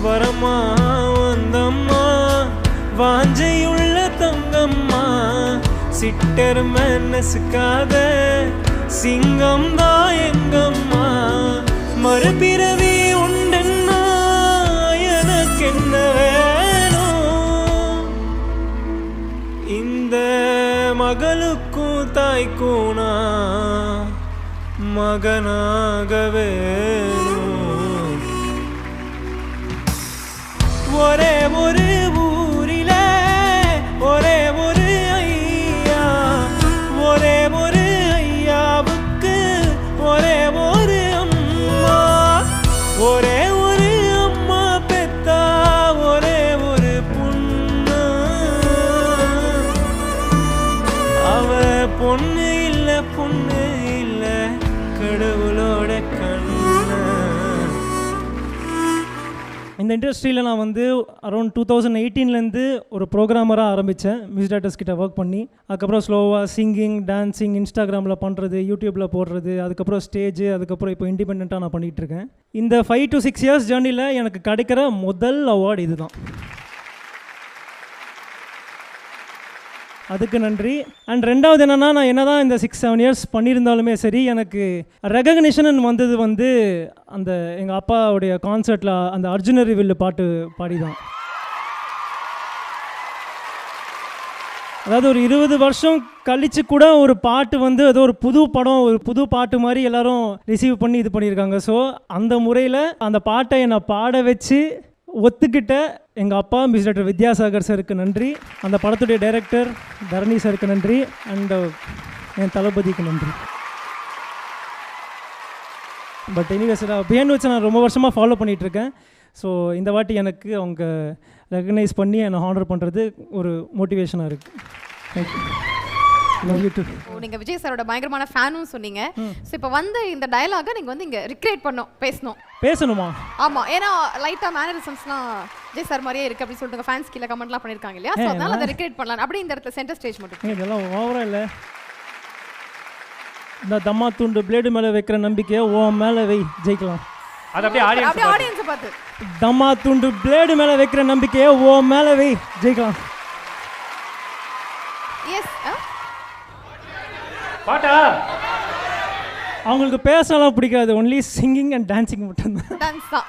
வரமா வந்தம்மா வாஞ்சையுள்ள தங்கம்மா சிட்டர் மனசுக்காத சிங்கம் தான் எங்கம்மா மறுபிறவி உண்டன்னா எனக்கு என்ன வேணும் இந்த மகளுக்கும் தாய்க்கும் நான் மகனாக வேணும் ஒரே ஒரு ஊரில ஒரே ஒரு ஐயா ஒரே ஒரு ஐயாவுக்கு ஒரே ஒரு அம்மா ஒரே ஒரு அம்மா பெத்தா ஒரே ஒரு பொண்ணு அவ பொண்ணு இல்ல பொண்ணு இல்ல கடவுளோட கண்ணு. இந்த இண்டஸ்ட்ரியில் நான் வந்து அரௌண்ட் 2018 ஒரு ப்ரோக்ராமராக ஆரம்பித்தேன். மியூசிக் டேரக்டர்ஸ் கிட்ட ஒர்க் பண்ணி அதுக்கப்புறம் ஸ்லோவாக சிங்கிங் டான்ஸிங் இன்ஸ்டாகிராமில் பண்ணுறது யூடியூப்பில் போடுறது அதுக்கப்புறம் ஸ்டேஜ் அதுக்கப்புறம் இப்போ இண்டிபெண்ட்டாக நான் பண்ணிகிட்ருக்கேன். இந்த 5 to 6 years ஜேர்னியில் எனக்கு கிடைக்கிற முதல் அவார்டு இதுதான். அதுக்கு நன்றி. அண்ட் ரெண்டாவது என்னென்னா நான் என்ன தான் இந்த 6-7 years பண்ணியிருந்தாலுமே சரி எனக்கு ரெகக்னிஷன் வந்தது வந்து அந்த எங்கள் அப்பாவுடைய கான்சர்ட்டில் அந்த அர்ஜுனரி வில்லு பாட்டு பாடி தான். அதாவது ஒரு 20 வருஷம் கழித்து கூட ஒரு பாட்டு வந்து ஏதோ ஒரு புது படம் ஒரு புது பாட்டு மாதிரி எல்லோரும் ரிசீவ் பண்ணி இது பண்ணியிருக்காங்க. ஸோ அந்த முறையில் அந்த பாட்டை என்னை பாட வச்சு ஒத்துக்கிட்ட எங்கள் அப்பா மியூசிக் டைரக்டர் வித்யாசாகர் சாருக்கு நன்றி, அந்த படத்துடைய டைரக்டர் தரணி சாருக்கு நன்றி, அண்ட் என் தளபதிக்கு நன்றி. பட் எனிவே சார் பிஹைண்ட் வச்சு நான் ரொம்ப வருஷமாக ஃபாலோ பண்ணிகிட்ருக்கேன். ஸோ இந்த வாட்டி எனக்கு அவங்க ரெகனைஸ் பண்ணி என்னை ஹானர் பண்ணுறது ஒரு மோட்டிவேஷனாக இருக்குது. தேங்க்யூ. நீங்க விஜய் சாரோட பயங்கரமான ஃபேனும் சொன்னீங்க. ஸோ இப்போ வந்து இந்த டயலாக நீங்க வந்து இங்க ரிக்ரியேட் பேசணுமா? ஆமா, ஏன்னா லைட்டா மேனரிசம்ஸ்லாம் விஜய் சார் மாதிரியே இருக்கு அப்படின்னு சொல்லிட்டு ஃபேன்ஸ் கீழே கமெண்ட்லாம் பண்ணிருக்காங்க இல்லையா? ஸோ அதனால அதை ரிக்ரியேட் பண்ணலாம். அப்படி இந்த இடத்துல சென்டர் ஸ்டேஜ் மட்டும் இதெல்லாம் ஓவரா இல்லை. இந்த தம்மா துண்டு பிளேடு மேலே வைக்கிற நம்பிக்கையை ஓ மேலே வை ஜெயிக்கலாம். அது அப்படியே ஆடியன்ஸ் பார்த்து தம்மா துண்டு பிளேடு மேலே வைக்கிற நம்பிக்கையை ஓ மேலே வை ஜெயிக்கலாம். எஸ் பாட்டா அவங்களுக்கு பேசலாம் பிடிக்காது, ஒன்லி சிங்கிங் அண்ட் டான்சிங் மட்டும்தான். டான்ஸ் தான்.